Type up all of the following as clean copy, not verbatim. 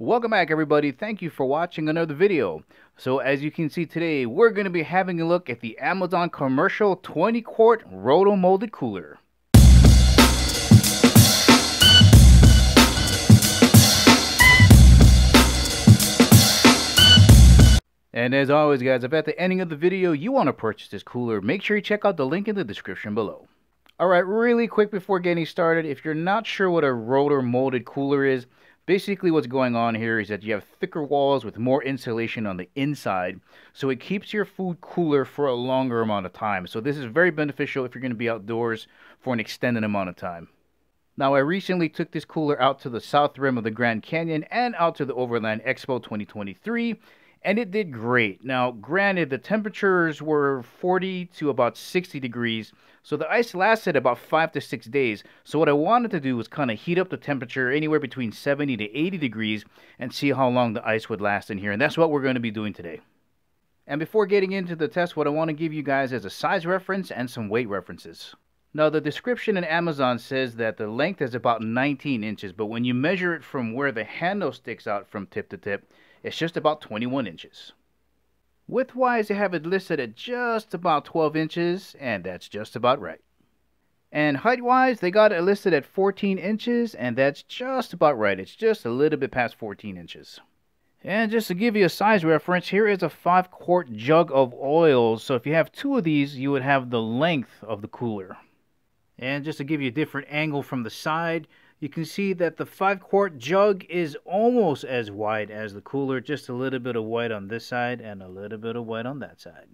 Welcome back, everybody. Thank you for watching another video. So as you can see today, we're going to be having a look at the Amazon commercial 20-quart Roto molded cooler. And as always, guys, if at the ending of the video you want to purchase this cooler, make sure you check out the link in the description below. Alright, really quick before getting started, if you're not sure what a rotor molded cooler is, basically what's going on here is that you have thicker walls with more insulation on the inside, so it keeps your food cooler for a longer amount of time. So this is very beneficial if you're going to be outdoors for an extended amount of time. Now, I recently took this cooler out to the south rim of the Grand Canyon and out to the Overland Expo 2023, and it did great. Now, granted, the temperatures were 40 to about 60 degrees, so the ice lasted about 5 to 6 days. So what I wanted to do was kind of heat up the temperature anywhere between 70 to 80 degrees and see how long the ice would last in here. And that's what we're going to be doing today. And before getting into the test, what I want to give you guys is a size reference and some weight references. Now, the description in Amazon says that the length is about 19 inches, but when you measure it from where the handle sticks out from tip to tip, it's just about 21 inches. Width-wise, they have it listed at just about 12 inches, and that's just about right. And height-wise, they got it listed at 14 inches, and that's just about right. It's just a little bit past 14 inches. And just to give you a size reference, here is a 5-quart jug of oil. So if you have two of these, you would have the length of the cooler. And just to give you a different angle from the side, you can see that the 5-quart jug is almost as wide as the cooler, just a little bit of white on this side and a little bit of white on that side.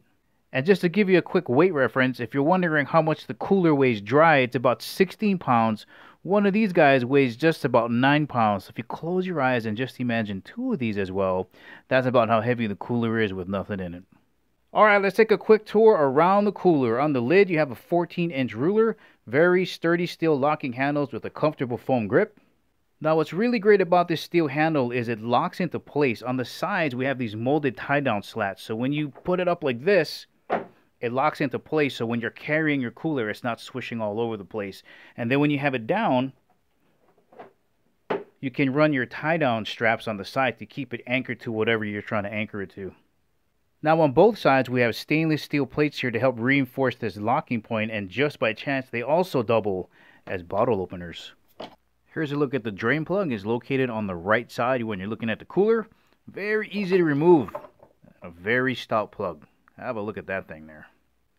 And just to give you a quick weight reference, if you're wondering how much the cooler weighs dry, it's about 16 pounds. One of these guys weighs just about 9 pounds. So if you close your eyes and just imagine two of these as well, that's about how heavy the cooler is with nothing in it. Alright, let's take a quick tour around the cooler. On the lid, you have a 14-inch ruler, very sturdy steel locking handles with a comfortable foam grip. Now, what's really great about this steel handle is it locks into place. On the sides, we have these molded tie-down slats. So when you put it up like this, it locks into place. So when you're carrying your cooler, it's not swishing all over the place. And then when you have it down, you can run your tie-down straps on the side to keep it anchored to whatever you're trying to anchor it to. Now, on both sides, we have stainless steel plates here to help reinforce this locking point, and just by chance, they also double as bottle openers. Here's a look at the drain plug. It's located on the right side when you're looking at the cooler. Very easy to remove. A very stout plug. Have a look at that thing there.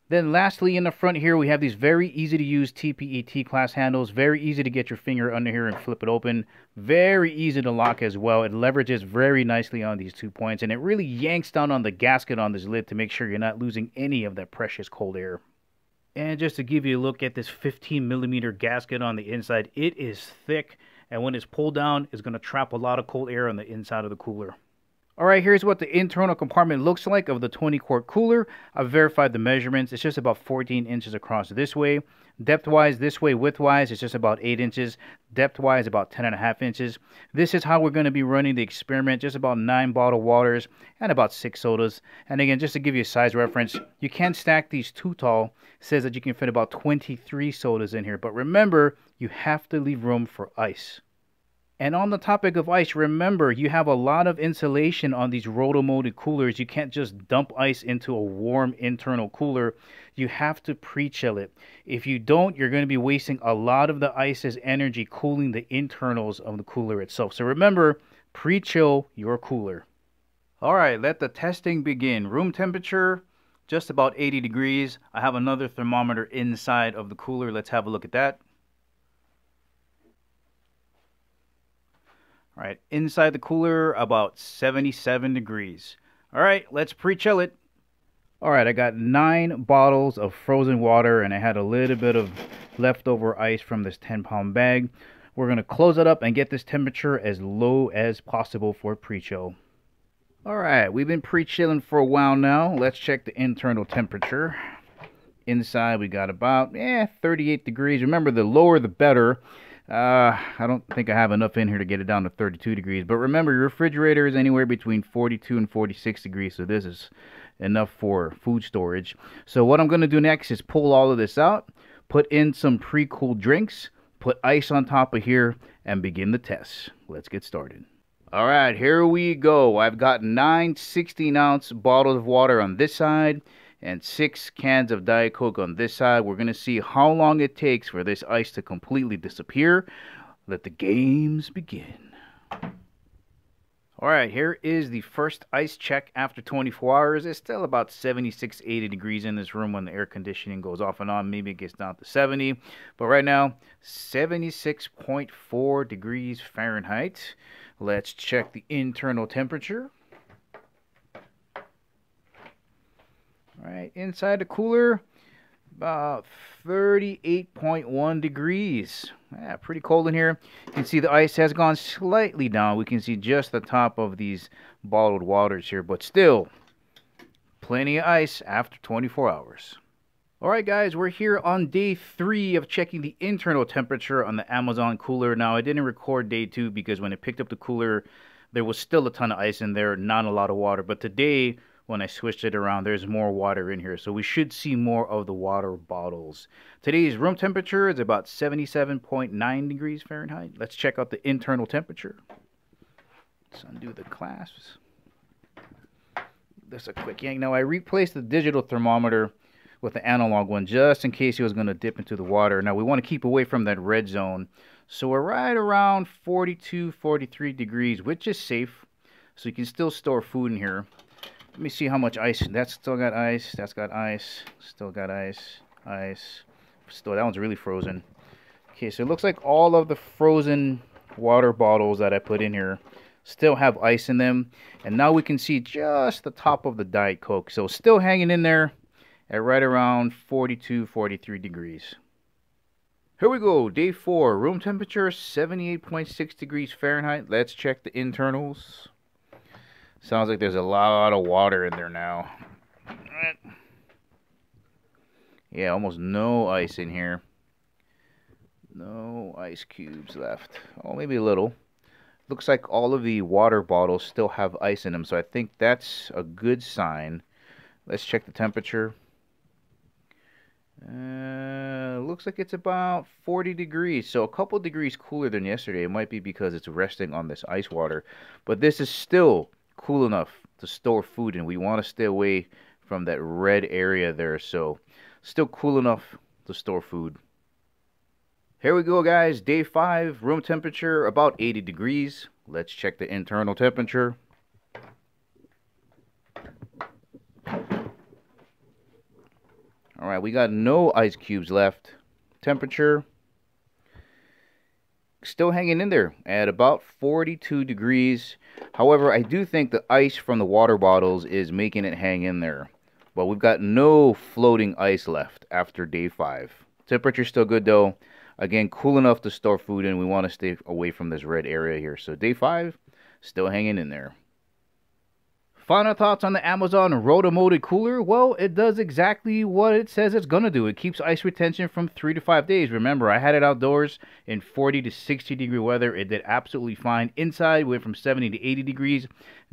Then lastly, in the front here, we have these very easy to use TPE T-class handles. Very easy to get your finger under here and flip it open. Very easy to lock as well. It leverages very nicely on these 2 points, and it really yanks down on the gasket on this lid to make sure you're not losing any of that precious cold air. And just to give you a look at this 15mm gasket on the inside, it is thick, and when it's pulled down, it's going to trap a lot of cold air on the inside of the cooler. Alright, here's what the internal compartment looks like of the 20-quart cooler. I've verified the measurements. It's just about 14 inches across this way. Depth-wise, this way, width-wise, it's just about 8 inches. Depth-wise, about 10.5 inches. This is how we're going to be running the experiment. Just about 9 bottled waters and about 6 sodas. And again, just to give you a size reference, you can't stack these too tall. It says that you can fit about 23 sodas in here. But remember, you have to leave room for ice. And on the topic of ice, remember, you have a lot of insulation on these roto-molded coolers. You can't just dump ice into a warm internal cooler. You have to pre-chill it. If you don't, you're going to be wasting a lot of the ice's energy cooling the internals of the cooler itself. So remember, pre-chill your cooler. All right, let the testing begin. Room temperature, just about 80 degrees. I have another thermometer inside of the cooler. Let's have a look at that. All right, inside the cooler, about 77 degrees. All right, let's pre-chill it. All right, I got 9 bottles of frozen water, and I had a little bit of leftover ice from this 10-pound bag. We're going to close it up and get this temperature as low as possible for pre-chill. All right, we've been pre-chilling for a while now. Let's check the internal temperature. Inside, we got about 38 degrees. Remember, the lower the better. I don't think I have enough in here to get it down to 32 degrees. But remember, your refrigerator is anywhere between 42 and 46 degrees. So this is enough for food storage. So what I'm going to do next is pull all of this out, put in some pre-cooled drinks, put ice on top of here, and begin the test. Let's get started. All right, here we go. I've got 9 16-ounce bottles of water on this side and 6 cans of Diet Coke on this side. We're going to see how long it takes for this ice to completely disappear. Let the games begin. All right, here is the first ice check after 24 hours. It's still about 76, 80 degrees in this room when the air conditioning goes off and on. Maybe it gets down to 70. But right now, 76.4 degrees Fahrenheit. Let's check the internal temperature. All right, inside the cooler, about 38.1 degrees. Yeah, pretty cold in here. You can see the ice has gone slightly down. We can see just the top of these bottled waters here, but still plenty of ice after 24 hours. Alright guys, we're here on day 3 of checking the internal temperature on the Amazon cooler. Now I didn't record day 2 because when I picked up the cooler there was still a ton of ice in there, not a lot of water. But today when I switched it around there's more water in here, so we should see more of the water bottles. Today's room temperature is about 77.9 degrees Fahrenheit. Let's check out the internal temperature. Let's undo the clasps. Just a quick yank. Now I replaced the digital thermometer with the analog one just in case he was going to dip into the water. Now we want to keep away from that red zone, so we're right around 42, 43 degrees, which is safe, so you can still store food in here. Let me see how much ice. That's still got ice. That's got ice. Still got ice. Ice. Still, that one's really frozen. Okay, so it looks like all of the frozen water bottles that I put in here still have ice in them. And now we can see just the top of the Diet Coke. So still hanging in there at right around 42, 43 degrees. Here we go, day 4. Room temperature 78.6 degrees Fahrenheit. Let's check the internals. Sounds like there's a lot of water in there now. Yeah, almost no ice in here. No ice cubes left. Oh, maybe a little. Looks like all of the water bottles still have ice in them, so I think that's a good sign. Let's check the temperature. Looks like it's about 40 degrees, so a couple degrees cooler than yesterday. It might be because it's resting on this ice water, but this is still cool enough to store food, and we want to stay away from that red area there, so still cool enough to store food. Here we go guys, day 5, room temperature about 80 degrees. Let's check the internal temperature. Alright, we got no ice cubes left. Temperature still hanging in there at about 42 degrees. However, I do think the ice from the water bottles is making it hang in there. But we've got no floating ice left after day 5. Temperature's still good though. Again, cool enough to store food in. We want to stay away from this red area here. So day 5, still hanging in there. Final thoughts on the Amazon Roto molded cooler. Well, it does exactly what it says it's going to do. It keeps ice retention from 3 to 5 days. Remember, I had it outdoors in 40 to 60 degree weather. It did absolutely fine. Inside, went from 70 to 80 degrees.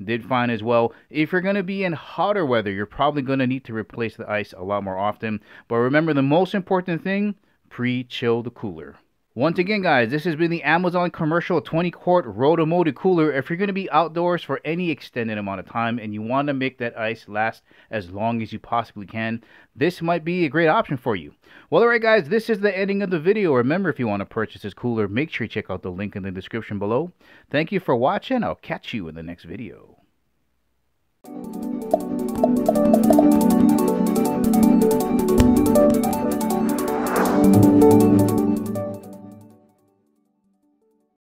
Did fine as well. If you're going to be in hotter weather, you're probably going to need to replace the ice a lot more often. But remember, the most important thing, pre-chill the cooler. Once again, guys, this has been the Amazon commercial 20-quart Roto molded cooler. If you're going to be outdoors for any extended amount of time and you want to make that ice last as long as you possibly can, this might be a great option for you. Well, alright guys, this is the ending of the video. Remember, if you want to purchase this cooler, make sure you check out the link in the description below. Thank you for watching. I'll catch you in the next video.